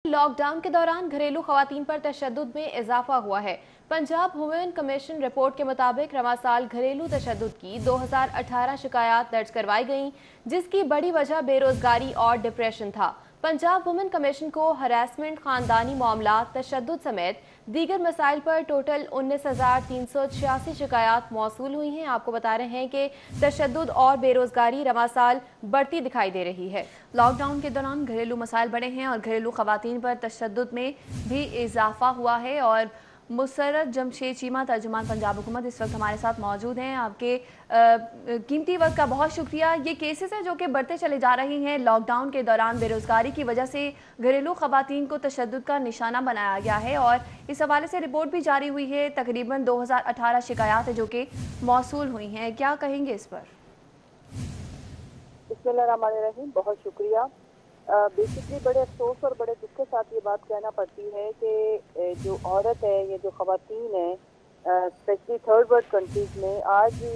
Lockdown के दौरान घरेलू खवातीन पर तशद्दुद में इजाफा हुआ है। पंजाब ह्यूमन कमीशन रिपोर्ट के मुताबिक रवां साल घरेलू तशद्दुद की 2018 शिकायत दर्ज करवाई गईं, जिसकी बड़ी वजह बेरोजगारी और डिप्रेशन था। पंजाब वुमेन कमीशन को हरासमेंट, खानदानी मामला, तशद्दुद समेत दीगर मसाइल पर टोटल 19,386 शिकायत मौसूल हुई हैं। आपको बता रहे हैं कि तशद्दुद और बेरोजगारी रवां साल बढ़ती दिखाई दे रही है। लॉकडाउन के दौरान घरेलू मसाइल बढ़े हैं और घरेलू खवातीन पर तशद्दुद में भी इजाफा हुआ है। और मुसर्रत जमशेद चीमा, तर्जुमान पंजाब हुकूमत, इस वक्त हमारे साथ मौजूद हैं। आपके कीमती वक्त का बहुत शुक्रिया। ये केसेस हैं जो कि बढ़ते चले जा रहे हैं। लॉकडाउन के दौरान बेरोजगारी की वजह से घरेलू खवातीन को तशद्दुद का निशाना बनाया गया है और इस हवाले से रिपोर्ट भी जारी हुई है। तकरीबन 2018 शिकायत है जो कि मौसूल हुई हैं। क्या कहेंगे इस पर? बिस्मिल्लाहिर्रहमानिर्रहीम, बहुत शुक्रिया। बेसिकली बड़े अफसोस और बड़े दुख के साथ ये बात कहना पड़ती है कि जो औरत है, ये जो ख़वातीन है, स्पेशली थर्ड वर्ल्ड कंट्रीज में आज भी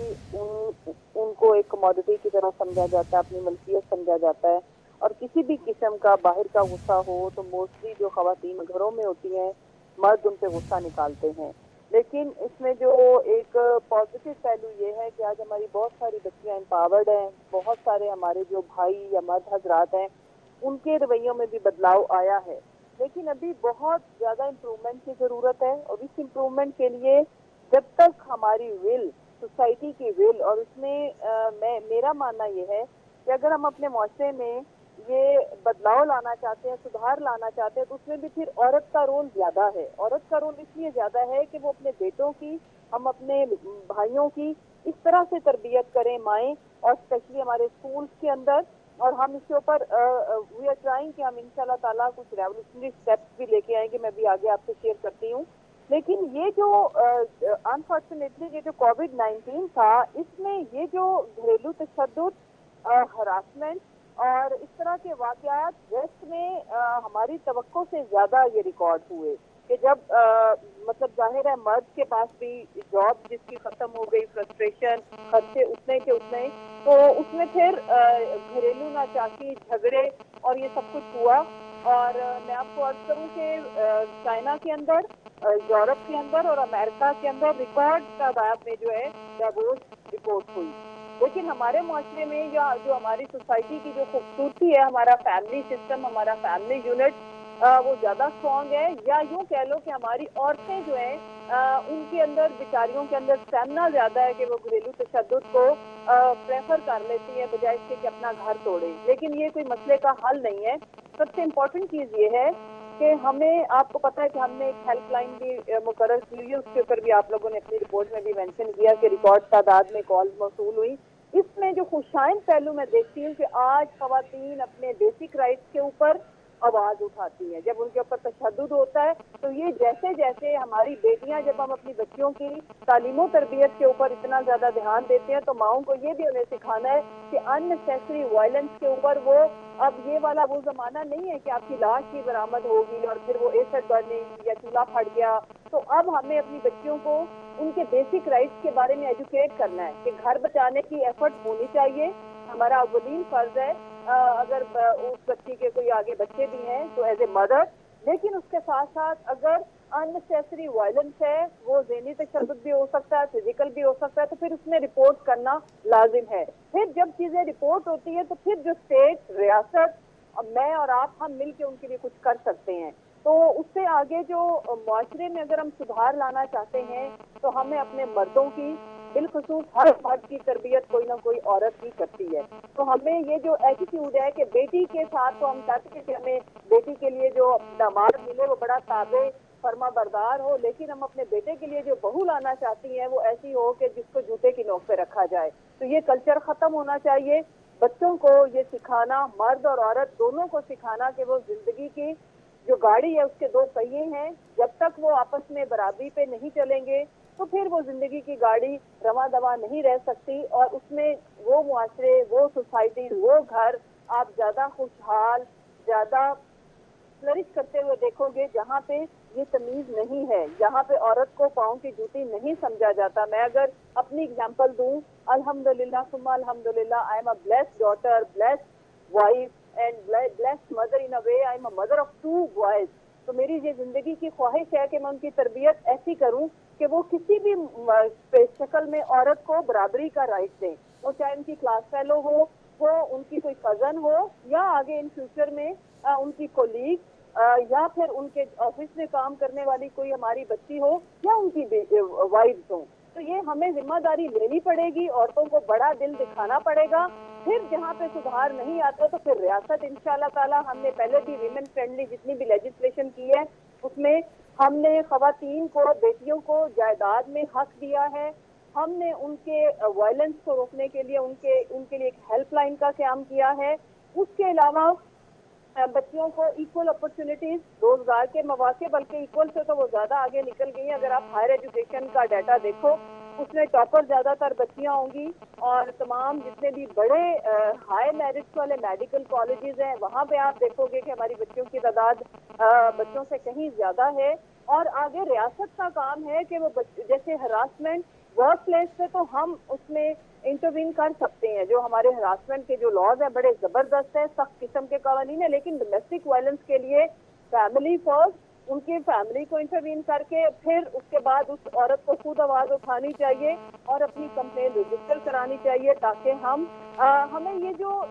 उनको एक कमोडिटी की तरह समझा जाता है, अपनी मलकियत समझा जाता है। और किसी भी किस्म का बाहर का गुस्सा हो तो मोस्टली जो ख़वातीन घरों में होती हैं, मर्द उन पर गुस्सा निकालते हैं। लेकिन इसमें जो एक पॉजिटिव पहलू ये है कि आज हमारी बहुत सारी बच्चियां एम्पावर्ड हैं, बहुत सारे हमारे जो भाई या मर्द हजरात हैं उनके रवैयों में भी बदलाव आया है। लेकिन अभी बहुत ज़्यादा इम्प्रूवमेंट की ज़रूरत है और इस इम्प्रूवमेंट के लिए जब तक हमारी विल, सोसाइटी की विल, और उसमें मेरा मानना ये है कि अगर हम अपने माशरे में ये बदलाव लाना चाहते हैं, सुधार लाना चाहते हैं, तो उसमें भी फिर औरत का रोल ज्यादा है। औरत का रोल इसलिए ज्यादा है कि वो अपने बेटों की, हम अपने भाइयों की इस तरह से तरबियत करें माएँ, और स्पेशली हमारे स्कूल्स के अंदर। और हम इसके ऊपर वी आर ट्राइंग कि हम इंशाल्लाह ताला कुछ रेवोल्यूशनरी स्टेप्स भी लेके आएंगे, मैं भी आगे आपसे शेयर करती हूँ। लेकिन ये जो अनफॉर्चुनेटली ये जो कोविड-19 था, इसमें ये जो घरेलू तशद्दुद, हरासमेंट और इस तरह के वाकयात वेस्ट में हमारी तवक्को से ज्यादा ये रिकॉर्ड हुए कि जब मतलब जाहिर है मर्द के पास भी जॉब जिसकी खत्म हो गई, फ्रस्ट्रेशन, खर्चे उतने के उतने, तो उसमें फिर घरेलू नाचाकी, झगड़े और ये सब कुछ हुआ। और मैं आपको अर्ज करूं कि चाइना के अंदर, यूरोप के अंदर और अमेरिका के अंदर रिकॉर्ड तादाद में जो है डिवोर्स रिपोर्ट हुई। लेकिन हमारे माशरे में या जो हमारी सोसाइटी की जो खूबसूरती है, हमारा फैमिली सिस्टम, हमारा फैमिली यूनिट, वो ज्यादा स्ट्रॉन्ग है। या यूं कह लो कि हमारी औरतें जो हैं उनके अंदर, बेचारियों के अंदर स्टैमिना ज्यादा है कि वो घरेलू तशद्दुद को प्रेफर कर लेती है बजाय इसके कि अपना घर तोड़े। लेकिन ये कोई मसले का हल नहीं है। सबसे इम्पोर्टेंट चीज ये है कि हमें, आपको पता है कि हमने एक हेल्पलाइन भी मुकर्रर की हुई है, उसके ऊपर भी आप लोगों ने अपनी रिपोर्ट में भी मेंशन किया कि रिकॉर्ड तादाद में कॉल मौसूल हुई। इसमें जो खुशाइन पहलू मैं देखती हूँ कि आज खवातीन अपने बेसिक राइट्स के ऊपर आवाज उठाती हैं। जब उनके ऊपर तशद्दुद होता है तो ये जैसे जैसे हमारी बेटियां, जब हम अपनी बच्चियों की तालीमो तरबियत के ऊपर इतना ज्यादा ध्यान देते हैं, तो माओं को ये भी उन्हें सिखाना है कि अननेसेसरी वायलेंस के ऊपर वो, अब ये वाला वो जमाना नहीं है कि आपकी लाश ही बरामद होगी और फिर वो एसिड बर्निंग या चूल्हा फट गया। तो अब हमें अपनी बच्चियों को उनके बेसिक राइट्स के बारे में एजुकेट करना है कि घर बचाने की एफर्ट होनी चाहिए। हमारा अव्वलीन फर्ज है, अगर उस बच्ची के कोई आगे बच्चे भी हैं तो एज ए मदर। लेकिन उसके साथ साथ अगर अननेसेसरी वायलेंस है, वो ज़हनी तशद्दुद भी हो सकता है, फिजिकल भी हो सकता है, तो फिर उसमें रिपोर्ट करना लाजिम है। फिर जब चीजें रिपोर्ट होती है तो फिर जो स्टेट, रियासत, मैं और आप, हम मिल के उनके लिए कुछ कर सकते हैं। तो उससे आगे जो माशरे में अगर हम सुधार लाना चाहते हैं तो हमें अपने मर्दों की, बिलखसूस हर मर्द की तरबियत कोई ना कोई औरत ही करती है। तो हमें ये जो एटीट्यूड है कि बेटी के साथ, तो हम चाहते हैं कि हमें बेटी के लिए जो दामाद मिले वो बड़ा ताबे फरमा बरदार हो, लेकिन हम अपने बेटे के लिए जो बहू लाना चाहती हैं वो ऐसी हो कि जिसको जूते की नोक पे रखा जाए। तो ये कल्चर खत्म होना चाहिए। बच्चों को ये सिखाना, मर्द और औरत दोनों को सिखाना कि वो जिंदगी की जो गाड़ी है उसके दो पहिए हैं, जब तक वो आपस में बराबरी पे नहीं चलेंगे तो फिर वो जिंदगी की गाड़ी रवा दवा नहीं रह सकती। और उसमें वो मुआशरे, वो सोसाइटी, वो घर आप ज्यादा खुशहाल, ज्यादा फ्लरिश करते हुए देखोगे जहाँ पे ये तमीज नहीं है, जहाँ पे औरत को पाँव की जूती नहीं समझा जाता। मैं अगर अपनी एग्जांपल दूं, अल्हम्दुलिल्लाह सुम्मा अल्हम्दुलिल्लाह, I am a blessed daughter, blessed wife, and blessed mother in a way. I'm a mother of 2 boys. تو میری یہ زندگی کی خواہش ہے کہ میں ان کی تربیت ایسی کروں کہ وہ کسی بھی شکل میں عورت کو برابری کا رائٹ دیں، وہ چاہے ان کی کلاس فیلو ہو، وہ ان کی کوئی کزن ہو، یا آگے ان فیوچر میں ان کی کولیگ، یا پھر ان کے آفس میں کام کرنے والی کوئی ہماری بچی ہو، یا ان کی وائفز ہوں. تو یہ ہمیں ذمہ داری لینی پڑے گی، عورتوں کو بڑا دل دکھانا پڑے گا. پھر جہاں پہ سدھار نہیں آتا تو پھر ریاست انشاءاللہ تعالی، ہم نے پہلے بھی ویمن فرینڈلی جتنی بھی لیجسلیشن کی ہے اس میں ہم نے خواتین کو، بیٹیوں کو جائیداد میں حق دیا ہے. ہم نے ان کے وائلنس کو روکنے کے لیے ان کے لیے ایک ہیلپ لائن کا قیام کیا ہے. اس کے علاوہ بچیوں کو ایکول اپرچونٹیز، روزگار کے مواقع، بلکہ ایکول سے تو وہ زیادہ آگے نکل گئی ہیں. اگر آپ ہائر ایجوکیشن کا ڈیٹا دیکھو اس میں ٹاپر زیادہ تر بچیاں ہوں گی، اور تمام جتنے بھی بڑے ہائی میرٹس والے میڈیکل کالجز ہیں وہاں پہ آپ دیکھو گے کہ ہماری بچیوں کی تعداد بچوں سے کہیں زیادہ ہے. اور آگے ریاست کا کام ہے کہ وہ جیسے ہراسمنٹ ورک پلیس پہ تو ہم اس میں انٹروین کر سکتے ہیں. جو ہمارے ہراسمنٹ کے جو لاز ہیں بڑے زبردست ہیں، سخت قسم کے قوانین ہیں، لیکن ڈومیسٹک وائلنس کے لیے فیملی فرسٹ، ان کی فیملی کو انٹروین کر کے پھر اس کے بعد اس عورت کو خود آواز اٹھانی چاہیے اور اپنی کمپلین رجسٹر کرانی چاہیے، تاکہ ہمیں یہ جو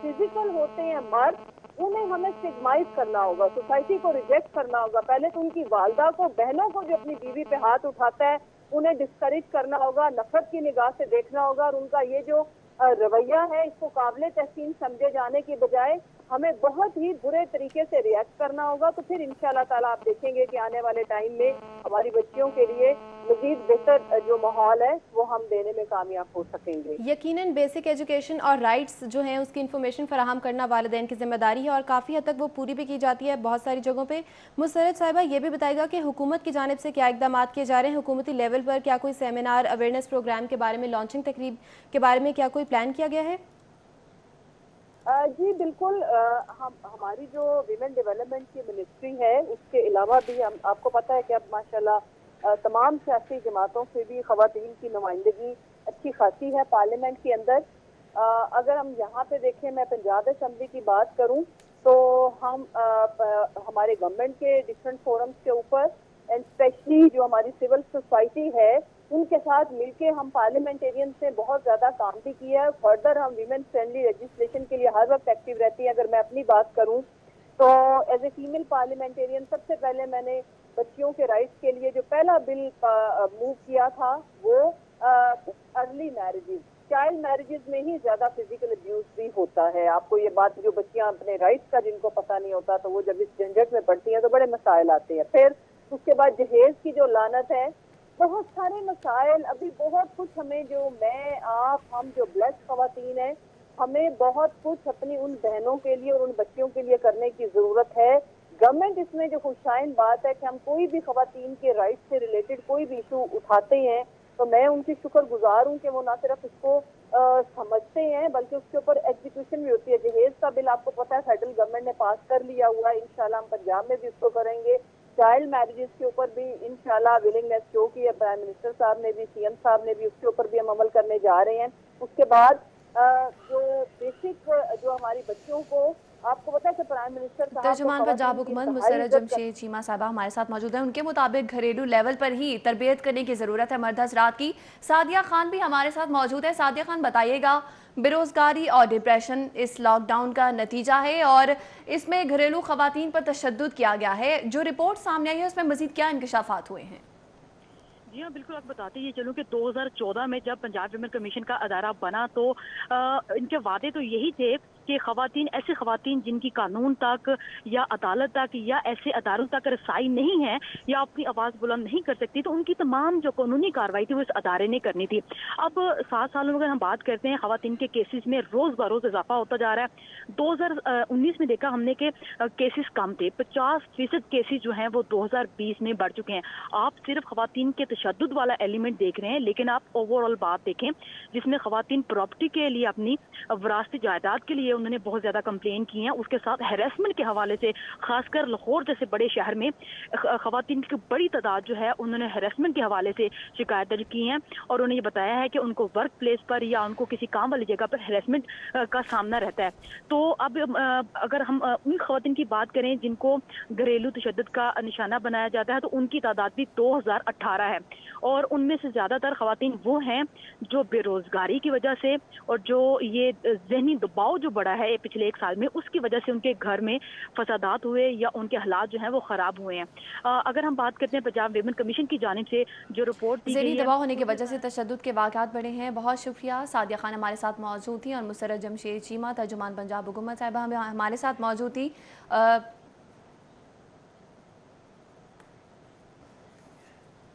فزیکل ہوتے ہیں مرد، انہیں ہمیں سٹگمائز کرنا ہوگا، سوسائٹی کو ریجیکٹ کرنا ہوگا. پہلے تو ان کی والدہ کو، بہنوں کو جو اپنی بیوی پہ ہاتھ اٹھاتا ہے انہیں ڈسکریج کرنا ہوگا، نفرت کی نگاہ سے دیکھنا ہوگا، اور ان کا یہ جو رویہ ہے اس کو قابل تحسین سمجھے جانے کی بجائے ہمیں بہت ہی برے طریقے سے ریئیکٹ کرنا ہوگا. تو پھر انشاءاللہ تعالیٰ آپ دیکھیں گے کہ آنے والے ٹائم میں ہماری بچیوں کے لیے مزید بہتر جو ماحول ہے وہ ہم دینے میں کامیاب ہو سکیں گے. یقیناً بیسک ایجوکیشن اور رائٹس جو ہیں اس کی انفارمیشن فراہم کرنا والدین کی ذمہ داری ہے، اور کافی حد تک وہ پوری بھی کی جاتی ہے بہت ساری جگہوں پہ. مسرت صاحبہ یہ بھی بتائے گا کہ حکومت کی جانب سے کیا اقدامات کیے جا رہے ہیں، حکومتی لیول پر کیا کوئی سیمینار، اویئرنیس پروگرام کے بارے میں، لانچنگ تقریب کے بارے میں کیا کوئی پلان کیا گیا ہے؟ جی بالکل. ہماری جو ویمن ڈیولپمنٹ کی منسٹری ہے اس کے علاوہ بھی آپ کو پتہ ہے کہ اب ماشاءاللہ تمام سیاسی جماعتوں سے بھی خواتین کی نمائندگی اچھی خاصی ہے پارلیمنٹ کے اندر. اگر ہم یہاں پہ دیکھیں، میں پنجاب اسمبلی کی بات کروں تو ہم ہمارے گورنمنٹ کے ڈفرینٹ فورمز کے اوپر، اینڈ اسپیشلی جو ہماری سول سوسائٹی ہے ان کے ساتھ مل کے ہم پارلیمنٹیرین سے بہت زیادہ کام بھی کیا ہے. فردر ہم ویمن فرینڈلی لیجسلیشن کے لیے ہر وقت ایکٹیو رہتی ہیں. اگر میں اپنی بات کروں تو ایز اے فیمیل پارلیمنٹیرین سب سے پہلے میں نے بچیوں کے رائٹس کے لیے جو پہلا بل موو کیا تھا وہ ارلی میرجز، چائلڈ میرجز میں ہی زیادہ فزیکل ابیوز بھی ہوتا ہے. آپ کو یہ بات، جو بچیاں اپنے رائٹس کا جن کو پتہ نہیں ہوتا تو وہ جب اس جھنجٹ میں پڑتی ہیں تو بڑے مسائل آتے ہیں. پھر اس کے بعد جہیز کی جو لعنت ہے، بہت سارے مسائل، ابھی بہت کچھ ہمیں، جو میں آپ ہم جو بلیسڈ خواتین ہیں، ہمیں بہت کچھ اپنی ان بہنوں کے لیے اور ان بچیوں کے لیے کرنے کی ضرورت ہے. گورنمنٹ اس میں جو خوشائن بات ہے کہ ہم کوئی بھی خواتین کے رائٹ سے ریلیٹڈ کوئی بھی ایشو اٹھاتے ہیں تو میں ان کی شکر گزار ہوں کہ وہ نہ صرف اس کو سمجھتے ہیں بلکہ اس کے اوپر ایگزیکیوشن بھی ہوتی ہے. جہیز کا بل آپ کو پتہ ہے فیڈرل گورنمنٹ نے پاس کر لیا ہوا ہے، انشاءاللہ ہم پنجاب میں بھی اس کو کریں گے. چائلڈ میرجز کے اوپر بھی انشاءاللہ ولنگنیس شو کی ہے پرائم منسٹر صاحب نے بھی، سی ایم صاحب نے بھی، اس کے اوپر بھی ہم عمل کرنے جا رہے ہیں. اس کے بعد جو بیسک جو ہماری بچوں کو، آپ کو پتہ ہے کہ پرائم منسٹر صاحب کو ترجمان پنجاب خواتین کی حکومت انتہائی مسرت عزت جمشید چیمہ صاحبہ ہمارے ساتھ موجود ہیں. ان کے مطابق گھریلو لیول پر ہی تربیت کرنے کی ضرورت ہے مرد حضرات کی. سعدیہ خان بھی ہمارے ساتھ موجود ہے. سعدیہ خان بتائیے گا، بے روزگاری اور ڈپریشن اس لاک ڈاؤن کا نتیجہ ہے اور اس میں گھریلو خواتین پر تشدد کیا گیا ہے. جو رپورٹ سامنے آئی ہے اس میں مزید کیا انکشافات ہوئے ہیں؟ جی ہاں بالکل، آپ بتاتے یہ چلوں کہ 2014 میں جب پنجاب ویمن کمیشن کا ادارہ بنا تو ان کے وعدے تو یہی تھے کہ خواتین، ایسے خواتین جن کی قانون تک یا عدالت تک یا ایسے اداروں تک رسائی نہیں ہے یا اپنی آواز بلند نہیں کر سکتی، تو ان کی تمام جو قانونی کارروائی تھی وہ اس ادارے نے کرنی تھی. اب 7 سالوں میں اگر ہم بات کرتے ہیں خواتین کے کیسز میں روز بروز اضافہ ہوتا جا رہا ہے. 2019 میں دیکھا ہم نے کہ کیسز کم تھے، 50% کیسز جو ہیں وہ 2020 میں بڑھ چکے ہیں. آپ صرف خواتین کے تشدد والا ایلیمنٹ دیکھ رہے ہیں، لیکن آپ اوور آل بات دیکھیں جس میں خواتین پراپرٹی کے لیے، اپنی وراثتی جائیداد کے لیے उन्होंने बहुत ज़्यादा कंप्लेन की हैं। उसके साथ हैरेसमेंट के हवाले से, खासकर लाहौर जैसे बड़े शहर में ख़वातीन की बड़ी तादाद जो है उन्होंने हैरेसमेंट के हवाले से शिकायत दर्ज की हैं और उन्हें ये बताया है कि उनको वर्क प्लेस पर या उनको किसी काम वाली जगह पर हैरेसमेंट का सामना रहता है। तो अब अगर हम उन ख़वातीन की बात करें जिनको घरेलू तशद्दुद का निशाना बनाया जाता है तो उनकी तादाद भी 2018 है और उनमें से ज़्यादातर ख़वातीन वो हैं जो बेरोज़गारी की वजह से और जो ये ज़हनी दबाव जो बढ़ा है पिछले 1 साल में, उसकी वजह से उनके घर में फसादात हुए या उनके हालात जो हैं वो ख़राब हुए हैं। अगर हम बात करते हैं पंजाब विमेन कमीशन की जानिब से जो रिपोर्ट दी गई है, दबाव होने की वजह से तशद्दुद के वाक़यात बढ़े हैं। बहुत शुक्रिया। सादिया खान हमारे साथ मौजूद थी और मुसर्रत जमशेद चीमा तर्जुमान पंजाब हुकूमत साहिबा हमारे साथ मौजूद थी।